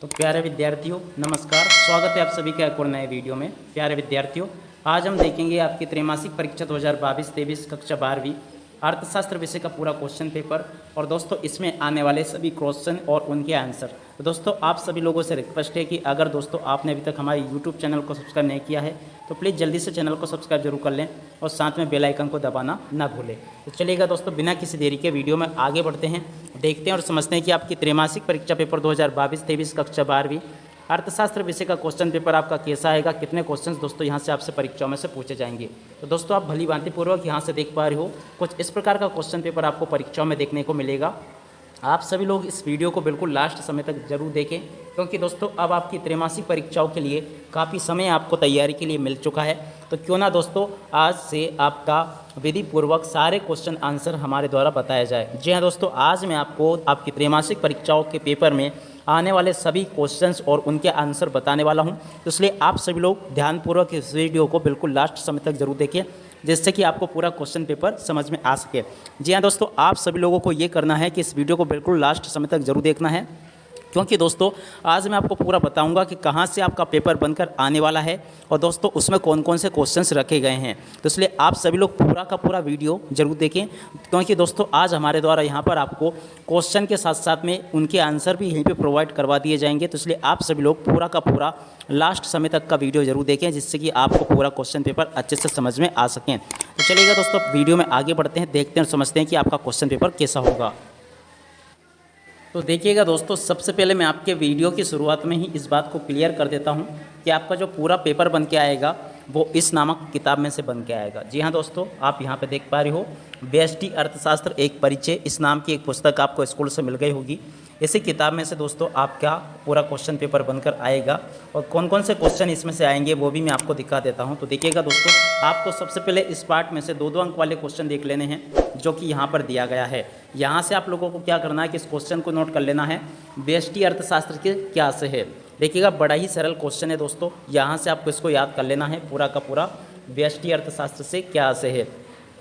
तो प्यारे विद्यार्थियों नमस्कार, स्वागत है आप सभी का एक और नए वीडियो में। प्यारे विद्यार्थियों, आज हम देखेंगे आपकी त्रैमासिक परीक्षा 2022-23 कक्षा 12वीं अर्थशास्त्र विषय का पूरा क्वेश्चन पेपर और दोस्तों इसमें आने वाले सभी क्वेश्चन और उनके आंसर। तो दोस्तों आप सभी लोगों से रिक्वेस्ट है कि अगर दोस्तों आपने अभी तक हमारे यूट्यूब चैनल को सब्सक्राइब नहीं किया है तो प्लीज़ जल्दी से चैनल को सब्सक्राइब जरूर कर लें और साथ में बेल आइकन को दबाना ना भूलें। तो चलिएगा दोस्तों, बिना किसी देरी के वीडियो में आगे बढ़ते हैं, देखते हैं और समझते हैं कि आपकी त्रैमासिक परीक्षा पेपर 2022-23 कक्षा 12वीं अर्थशास्त्र विषय का क्वेश्चन पेपर आपका कैसा आएगा, कितने क्वेश्चंस दोस्तों यहाँ से आपसे परीक्षाओं में से पूछे जाएंगे। तो दोस्तों आप भली भांति पूर्वक यहाँ से देख पा रहे हो, कुछ इस प्रकार का क्वेश्चन पेपर आपको परीक्षाओं में देखने को मिलेगा। आप सभी लोग इस वीडियो को बिल्कुल लास्ट समय तक जरूर देखें, क्योंकि दोस्तों अब आपकी त्रैमासिक परीक्षाओं के लिए काफ़ी समय आपको तैयारी के लिए मिल चुका है। तो क्यों ना दोस्तों आज से आपका विधि पूर्वक सारे क्वेश्चन आंसर हमारे द्वारा बताया जाए। जी हाँ दोस्तों, आज मैं आपको आपकी त्रैमासिक परीक्षाओं के पेपर में आने वाले सभी क्वेश्चंस और उनके आंसर बताने वाला हूं। तो इसलिए आप सभी लोग ध्यानपूर्वक इस वीडियो को बिल्कुल लास्ट समय तक जरूर देखिए, जिससे कि आपको पूरा क्वेश्चन पेपर समझ में आ सके। जी हाँ दोस्तों, आप सभी लोगों को ये करना है कि इस वीडियो को बिल्कुल लास्ट समय तक जरूर देखना है, क्योंकि दोस्तों आज मैं आपको पूरा बताऊंगा कि कहां से आपका पेपर बनकर आने वाला है और दोस्तों उसमें कौन कौन से क्वेश्चंस रखे गए हैं। तो इसलिए आप सभी लोग पूरा का पूरा वीडियो जरूर देखें, क्योंकि दोस्तों आज हमारे द्वारा यहां पर आपको क्वेश्चन के साथ साथ में उनके आंसर भी यहीं पे प्रोवाइड करवा दिए जाएंगे। तो इसलिए आप सभी लोग पूरा का पूरा लास्ट समय तक का वीडियो जरूर देखें, जिससे कि आपको पूरा क्वेश्चन पेपर अच्छे से समझ में आ सकें। तो चलिएगा दोस्तों, वीडियो में आगे बढ़ते हैं, देखते हैं और समझते हैं कि आपका क्वेश्चन पेपर कैसा होगा। तो देखिएगा दोस्तों, सबसे पहले मैं आपके वीडियो की शुरुआत में ही इस बात को क्लियर कर देता हूं कि आपका जो पूरा पेपर बन के आएगा वो इस नामक किताब में से बन के आएगा। जी हाँ दोस्तों, आप यहाँ पे देख पा रहे हो, व्यष्टि अर्थशास्त्र एक परिचय, इस नाम की एक पुस्तक आपको स्कूल से मिल गई होगी। इसी किताब में से दोस्तों आपका पूरा क्वेश्चन पेपर बनकर आएगा और कौन कौन से क्वेश्चन इसमें से आएंगे वो भी मैं आपको दिखा देता हूँ। तो देखिएगा दोस्तों, आपको सबसे पहले इस पार्ट में से 2-2 अंक वाले क्वेश्चन देख लेने हैं, जो कि यहाँ पर दिया गया है। यहाँ से आप लोगों को क्या करना है कि इस क्वेश्चन को नोट कर लेना है, व्यष्टि अर्थशास्त्र के क्या से है। देखिएगा, बड़ा ही सरल क्वेश्चन है दोस्तों, यहाँ से आपको इसको याद कर लेना है पूरा का पूरा, व्यष्टि अर्थशास्त्र से क्या से है।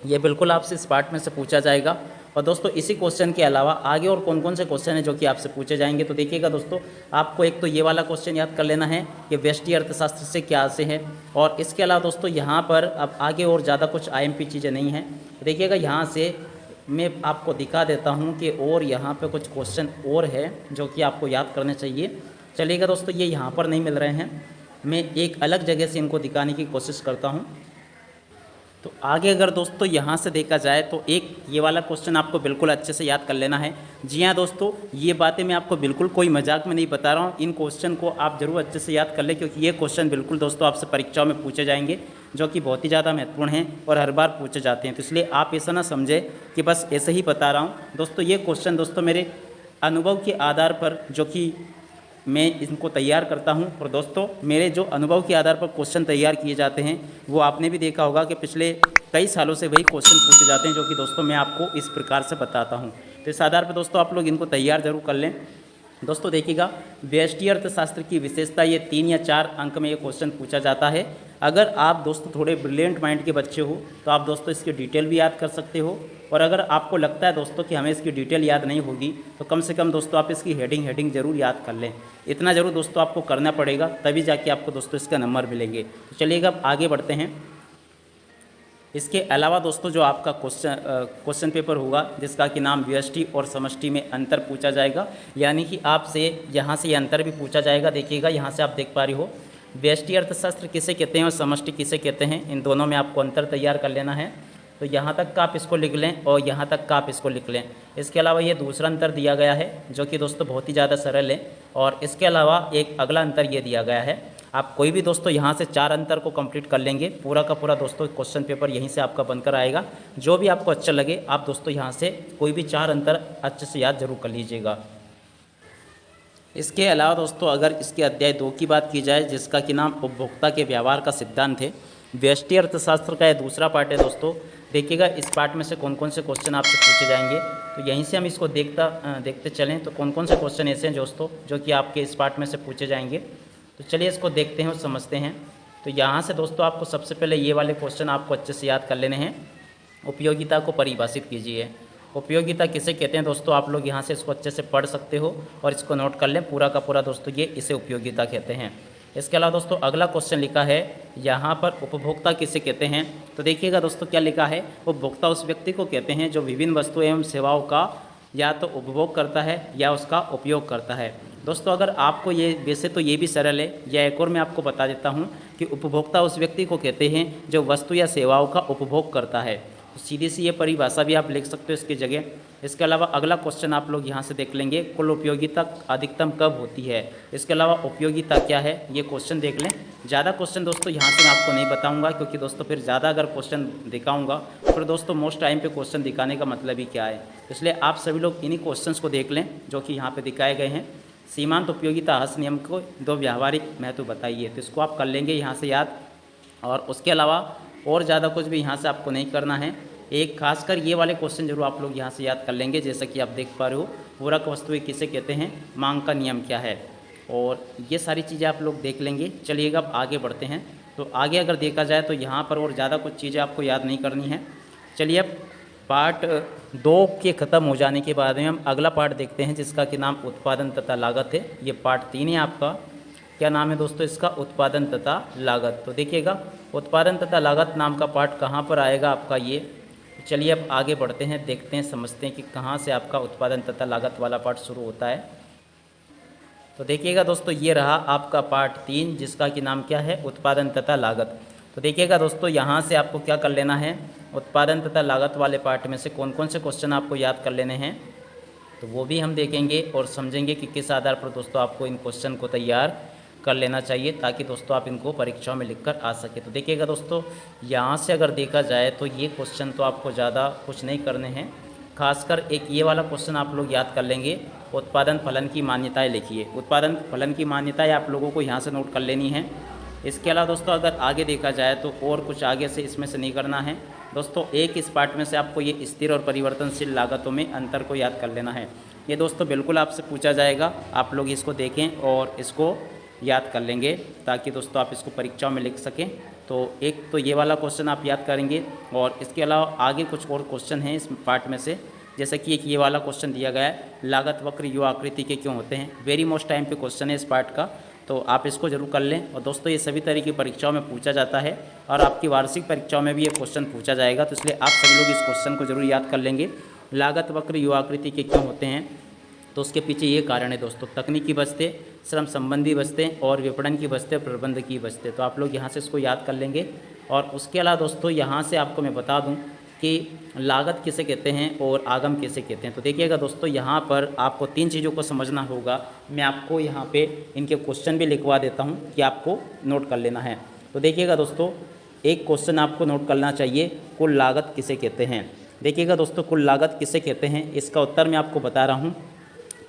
ये बिल्कुल आपसे इस पार्ट में से पूछा जाएगा। और दोस्तों इसी क्वेश्चन के अलावा आगे और कौन कौन से क्वेश्चन हैं जो कि आपसे पूछे जाएंगे। तो देखिएगा दोस्तों, आपको एक तो ये वाला क्वेश्चन याद कर लेना है कि व्यष्टि अर्थशास्त्र से क्या से है, और इसके अलावा दोस्तों यहाँ पर अब आगे और ज़्यादा कुछ आईएमपी चीज़ें नहीं हैं। देखिएगा, यहाँ से मैं आपको दिखा देता हूँ कि और यहाँ पर कुछ क्वेश्चन और है जो कि आपको याद करने चाहिए। चलिएगा दोस्तों, ये यहाँ पर नहीं मिल रहे हैं, मैं एक अलग जगह से इनको दिखाने की कोशिश करता हूँ। तो आगे अगर दोस्तों यहाँ से देखा जाए तो एक ये वाला क्वेश्चन आपको बिल्कुल अच्छे से याद कर लेना है। जी हाँ दोस्तों, ये बातें मैं आपको बिल्कुल कोई मजाक में नहीं बता रहा हूँ, इन क्वेश्चन को आप जरूर अच्छे से याद कर लें, क्योंकि ये क्वेश्चन बिल्कुल दोस्तों आपसे परीक्षाओं में पूछे जाएंगे, जो कि बहुत ही ज़्यादा महत्वपूर्ण हैं और हर बार पूछे जाते हैं। तो इसलिए आप ऐसा ना समझे कि बस ऐसे ही बता रहा हूँ। दोस्तों ये क्वेश्चन दोस्तों मेरे अनुभव के आधार पर जो कि मैं इनको तैयार करता हूं, और दोस्तों मेरे जो अनुभव के आधार पर क्वेश्चन तैयार किए जाते हैं वो आपने भी देखा होगा कि पिछले कई सालों से वही क्वेश्चन पूछे जाते हैं, जो कि दोस्तों मैं आपको इस प्रकार से बताता हूं। तो इस आधार पर दोस्तों आप लोग इनको तैयार जरूर कर लें। दोस्तों देखिएगा, व्यष्टि अर्थशास्त्र की विशेषता, ये 3 या 4 अंक में ये क्वेश्चन पूछा जाता है। अगर आप दोस्तों थोड़े ब्रिलियंट माइंड के बच्चे हो तो आप दोस्तों इसकी डिटेल भी याद कर सकते हो, और अगर आपको लगता है दोस्तों कि हमें इसकी डिटेल याद नहीं होगी तो कम से कम दोस्तों आप इसकी हेडिंग जरूर याद कर लें। इतना जरूर दोस्तों आपको करना पड़ेगा, तभी जाके आपको दोस्तों इसका नंबर मिलेंगे। तो चलिएगा अब आगे बढ़ते हैं। इसके अलावा दोस्तों जो आपका क्वेश्चन पेपर होगा जिसका कि नाम व्यष्टि और समष्टि में अंतर पूछा जाएगा, यानी कि आपसे यहाँ से ये अंतर भी पूछा जाएगा। देखिएगा, यहाँ से आप देख पा रही हो, व्यष्टि अर्थशास्त्र किसे कहते हैं और समष्टि किसे कहते हैं, इन दोनों में आपको अंतर तैयार कर लेना है। तो यहाँ तक का आप इसको लिख लें और यहाँ तक का आप इसको लिख लें। इसके अलावा ये दूसरा अंतर दिया गया है जो कि दोस्तों बहुत ही ज़्यादा सरल है, और इसके अलावा एक अगला अंतर ये दिया गया है। आप कोई भी दोस्तों यहाँ से 4 अंतर को कंप्लीट कर लेंगे, पूरा का पूरा दोस्तों क्वेश्चन पेपर यहीं से आपका बनकर आएगा। जो भी आपको अच्छा लगे आप दोस्तों यहाँ से कोई भी 4 अंतर अच्छे से याद जरूर कर लीजिएगा। इसके अलावा दोस्तों अगर इसके अध्याय 2 की बात की जाए, जिसका कि नाम उपभोक्ता के व्यवहार का सिद्धांत है, व्यष्टि अर्थशास्त्र का यह दूसरा पार्ट है दोस्तों। देखिएगा इस पार्ट में से कौन कौन से क्वेश्चन आपसे पूछे जाएंगे, तो यहीं से हम इसको देखते चलें। तो कौन कौन से क्वेश्चन ऐसे हैं दोस्तों जो कि आपके इस पार्ट में से पूछे जाएंगे, तो चलिए इसको देखते हैं और समझते हैं। तो यहाँ से दोस्तों आपको सबसे पहले ये वाले क्वेश्चन आपको अच्छे से याद कर लेने हैं। उपयोगिता को परिभाषित कीजिए। उपयोगिता किसे कहते हैं दोस्तों, आप लोग यहाँ से इसको अच्छे से पढ़ सकते हो और इसको नोट कर लें पूरा का पूरा दोस्तों, ये इसे उपयोगिता कहते हैं। इसके अलावा दोस्तों अगला क्वेश्चन लिखा है यहाँ पर उपभोक्ता किसे कहते हैं। तो देखिएगा दोस्तों क्या लिखा है, उपभोक्ता उस व्यक्ति को कहते हैं जो विभिन्न वस्तुओं एवं सेवाओं का या तो उपभोग करता है या उसका उपयोग करता है। दोस्तों अगर आपको ये, वैसे तो ये भी सरल है, या एक और मैं आपको बता देता हूँ कि उपभोक्ता उस व्यक्ति को कहते हैं जो वस्तु या सेवाओं का उपभोग करता है। तो सीधी सी ये परिभाषा भी आप लिख सकते हो इसकी जगह। इसके अलावा अगला क्वेश्चन आप लोग यहाँ से देख लेंगे, कुल उपयोगिता अधिकतम कब होती है। इसके अलावा उपयोगिता क्या है ये क्वेश्चन देख लें। ज़्यादा क्वेश्चन दोस्तों यहाँ से मैं आपको नहीं बताऊँगा, क्योंकि दोस्तों फिर ज़्यादा अगर क्वेश्चन दिखाऊँगा फिर दोस्तों मोस्ट टाइम पे क्वेश्चन दिखाने का मतलब ही क्या है। इसलिए आप सभी लोग इन्हीं क्वेश्चंस को देख लें जो कि यहाँ पर दिखाए गए हैं। सीमांत उपयोगिता ह्रास नियम को 2 व्यावहारिक महत्व बताइए, तो इसको आप कर लेंगे यहाँ से याद। और उसके अलावा और ज़्यादा कुछ भी यहाँ से आपको नहीं करना है। एक खासकर ये वाले क्वेश्चन जरूर आप लोग यहाँ से याद कर लेंगे, जैसा कि आप देख पा रहे हो, पूरक वस्तुएं किसे कहते हैं, मांग का नियम क्या है, और ये सारी चीज़ें आप लोग देख लेंगे। चलिएगा अब आगे बढ़ते हैं। तो आगे अगर देखा जाए तो यहाँ पर और ज़्यादा कुछ चीज़ें आपको याद नहीं करनी है। चलिए अब पार्ट 2 के ख़त्म हो जाने के बाद में हम अगला पार्ट देखते हैं, जिसका कि नाम उत्पादन तथा लागत है। ये पार्ट 3 है आपका। क्या नाम है दोस्तों इसका, उत्पादन तथा लागत। तो देखिएगा उत्पादन तथा लागत नाम का पार्ट कहाँ पर आएगा आपका ये। चलिए अब आगे बढ़ते हैं, देखते हैं, समझते हैं कि कहाँ से आपका उत्पादन तथा लागत वाला पार्ट शुरू होता है। तो देखिएगा दोस्तों ये रहा आपका पार्ट 3, जिसका कि नाम क्या है, उत्पादन तथा लागत। तो देखिएगा दोस्तों यहाँ से आपको क्या कर लेना है, उत्पादन तथा लागत वाले पार्ट में से कौन कौन से क्वेश्चन आपको याद कर लेने हैं, तो वो भी हम देखेंगे और समझेंगे कि किस आधार पर दोस्तों आपको इन क्वेश्चन को तैयार कर लेना चाहिए, ताकि दोस्तों आप इनको परीक्षाओं में लिखकर आ सके। तो देखिएगा दोस्तों यहाँ से अगर देखा जाए तो ये क्वेश्चन तो आपको ज़्यादा कुछ नहीं करने हैं। खासकर एक ये वाला क्वेश्चन आप लोग याद कर लेंगे, उत्पादन फलन की मान्यताएं लिखिए। उत्पादन फलन की मान्यताएं आप लोगों को यहाँ से नोट कर लेनी है। इसके अलावा दोस्तों अगर आगे देखा जाए तो और कुछ आगे से इसमें से नहीं करना है दोस्तों। एक इस पार्ट में से आपको ये स्थिर और परिवर्तनशील लागतों में अंतर को याद कर लेना है। ये दोस्तों बिल्कुल आपसे पूछा जाएगा, आप लोग इसको देखें और इसको याद कर लेंगे, ताकि दोस्तों आप इसको परीक्षाओं में लिख सकें। तो एक तो ये वाला क्वेश्चन आप याद करेंगे, और इसके अलावा आगे कुछ और क्वेश्चन हैं इस पार्ट में से, जैसे कि एक ये वाला क्वेश्चन दिया गया है, लागत वक्र यू आकृति के क्यों होते हैं। वेरी मोस्ट टाइम पे क्वेश्चन है इस पार्ट का, तो आप इसको जरूर कर लें। और दोस्तों ये सभी तरह की परीक्षाओं में पूछा जाता है, और आपकी वार्षिक परीक्षाओं में भी ये क्वेश्चन पूछा जाएगा, तो इसलिए आप सभी लोग इस क्वेश्चन को जरूर याद कर लेंगे। लागत वक्र यू आकृति के क्यों होते हैं, तो उसके पीछे ये कारण है दोस्तों, तकनीकी बस्ते, श्रम संबंधी बस्ते और विपणन की बस्ते, प्रबंध की बस्ते। तो आप लोग यहाँ से इसको याद कर लेंगे। और उसके अलावा दोस्तों यहाँ से आपको मैं बता दूँ कि लागत किसे कहते हैं और आगम किसे कहते हैं। तो देखिएगा दोस्तों यहाँ पर आपको 3 चीज़ों को समझना होगा। मैं आपको यहाँ पे इनके क्वेश्चन भी लिखवा देता हूँ कि आपको नोट कर लेना है। तो देखिएगा दोस्तों एक क्वेश्चन आपको नोट करना चाहिए, कुल लागत किसे कहते हैं। देखिएगा दोस्तों कुल लागत किसे कहते हैं, इसका उत्तर मैं आपको बता रहा हूँ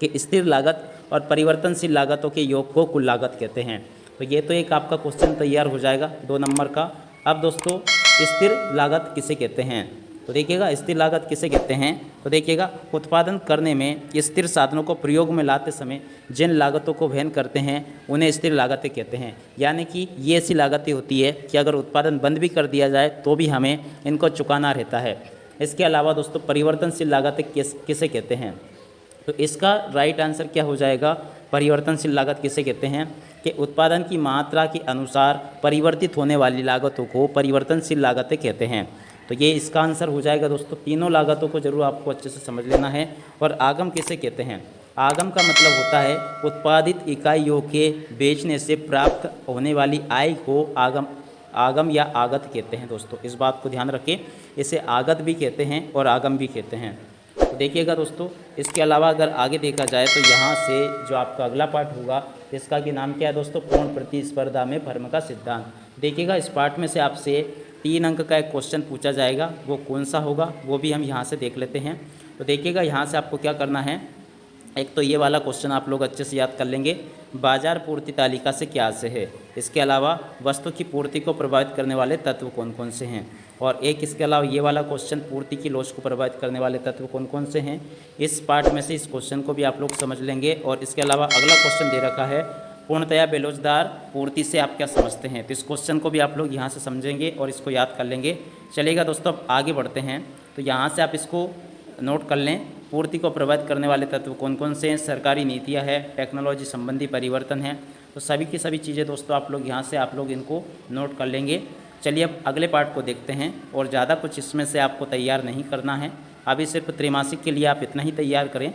कि स्थिर लागत और परिवर्तनशील लागतों के योग को कुल लागत कहते हैं। तो ये तो एक आपका क्वेश्चन तैयार हो जाएगा 2 नंबर का। अब दोस्तों स्थिर लागत किसे कहते हैं, तो देखिएगा स्थिर लागत किसे कहते हैं, तो देखिएगा उत्पादन करने में स्थिर साधनों को प्रयोग में लाते समय जिन लागतों को वहन करते हैं उन्हें स्थिर लागतें कहते हैं। यानी कि ये ऐसी लागतें होती है कि अगर उत्पादन बंद भी कर दिया जाए तो भी हमें इनको चुकाना रहता है। इसके अलावा दोस्तों परिवर्तनशील लागतें किसे कहते हैं, तो इसका राइट आंसर क्या हो जाएगा, परिवर्तनशील लागत किसे कहते हैं कि उत्पादन की मात्रा के अनुसार परिवर्तित होने वाली लागतों को परिवर्तनशील लागतें कहते हैं। तो ये इसका आंसर हो जाएगा दोस्तों। तीनों लागतों को जरूर आपको अच्छे से समझ लेना है। और आगम किसे कहते हैं, आगम का मतलब होता है उत्पादित इकाइयों के बेचने से प्राप्त होने वाली आय को आगम या आगत कहते हैं दोस्तों। इस बात को ध्यान रखें, इसे आगत भी कहते हैं और आगम भी कहते हैं। तो देखिएगा दोस्तों इसके अलावा अगर आगे देखा जाए तो यहाँ से जो आपका अगला पार्ट होगा इसका कि नाम क्या है दोस्तों, पूर्ण प्रतिस्पर्धा में फर्म का सिद्धांत। देखिएगा इस पार्ट में से आपसे 3 अंक का एक क्वेश्चन पूछा जाएगा, वो कौन सा होगा वो भी हम यहाँ से देख लेते हैं। तो देखिएगा यहाँ से आपको क्या करना है, एक तो ये वाला क्वेश्चन आप लोग अच्छे से याद कर लेंगे, बाजार पूर्ति तालिका से क्या से है। इसके अलावा वस्तु की पूर्ति को प्रभावित करने वाले तत्व कौन कौन से हैं। और एक इसके अलावा ये वाला क्वेश्चन, पूर्ति की लोच को प्रभावित करने वाले तत्व कौन कौन से हैं। इस पार्ट में से इस क्वेश्चन को भी आप लोग समझ लेंगे। और इसके अलावा अगला क्वेश्चन दे रखा है, पूर्णतया बेलोजदार पूर्ति से आप क्या समझते हैं। तो इस क्वेश्चन को भी आप लोग यहाँ से समझेंगे और इसको याद कर लेंगे। चलिएगा दोस्तों अब आगे बढ़ते हैं। तो यहाँ से आप इसको नोट कर लें। पूर्ति को प्रभावित करने वाले तत्व कौन कौन से हैं, सरकारी नीतियाँ है, टेक्नोलॉजी संबंधी परिवर्तन है, तो सभी की सभी चीज़ें दोस्तों आप लोग यहाँ से आप लोग इनको नोट कर लेंगे। चलिए अब अगले पार्ट को देखते हैं, और ज़्यादा कुछ इसमें से आपको तैयार नहीं करना है, अभी सिर्फ त्रैमासिक के लिए आप इतना ही तैयार करें।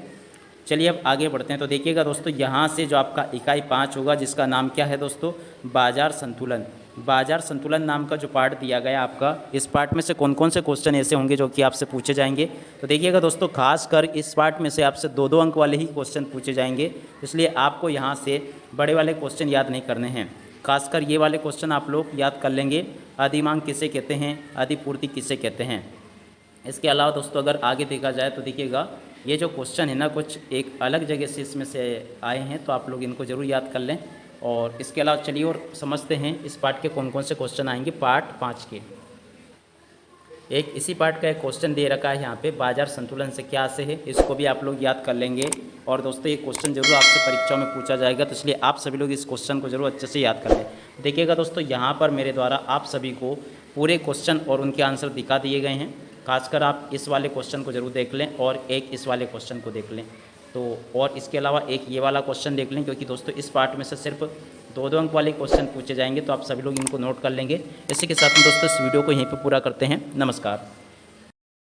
चलिए अब आगे बढ़ते हैं। तो देखिएगा दोस्तों, यहाँ से जो आपका इकाई 5 होगा, जिसका नाम क्या है दोस्तों, बाजार संतुलन। बाजार संतुलन नाम का जो पार्ट दिया गया आपका, इस पार्ट में से कौन कौन से क्वेश्चन ऐसे होंगे जो कि आपसे पूछे जाएंगे। तो देखिएगा दोस्तों, खासकर इस पार्ट में से आपसे 2-2 अंक वाले ही क्वेश्चन पूछे जाएंगे, इसलिए आपको यहाँ से बड़े वाले क्वेश्चन याद नहीं करने हैं। खासकर ये वाले क्वेश्चन आप लोग याद कर लेंगे। अधिमांग किसे कहते हैं, अधिपूर्ति किसे कहते हैं। इसके अलावा दोस्तों अगर आगे देखा जाए तो देखिएगा, ये जो क्वेश्चन है ना, कुछ एक अलग जगह से इसमें से आए हैं, तो आप लोग इनको ज़रूर याद कर लें। और इसके अलावा चलिए और समझते हैं इस पार्ट के कौन कौन से क्वेश्चन आएंगे। पार्ट 5 के एक इसी पार्ट का एक क्वेश्चन दे रखा है यहाँ पे, बाजार संतुलन से क्या से है, इसको भी आप लोग याद कर लेंगे। और दोस्तों ये क्वेश्चन जरूर आपसे परीक्षा में पूछा जाएगा, तो इसलिए आप सभी लोग इस क्वेश्चन को जरूर अच्छे से याद कर लें। देखिएगा दोस्तों, यहाँ पर मेरे द्वारा आप सभी को पूरे क्वेश्चन और उनके आंसर दिखा दिए गए हैं। खासकर आप इस वाले क्वेश्चन को जरूर देख लें और एक इस वाले क्वेश्चन को देख लें, तो और इसके अलावा एक ये वाला क्वेश्चन देख लें, क्योंकि दोस्तों इस पार्ट में से सिर्फ 2-2 अंक वाले क्वेश्चन पूछे जाएंगे, तो आप सभी लोग इनको नोट कर लेंगे। इसी के साथ में दोस्तों इस वीडियो को यहीं पर पूरा करते हैं। नमस्कार।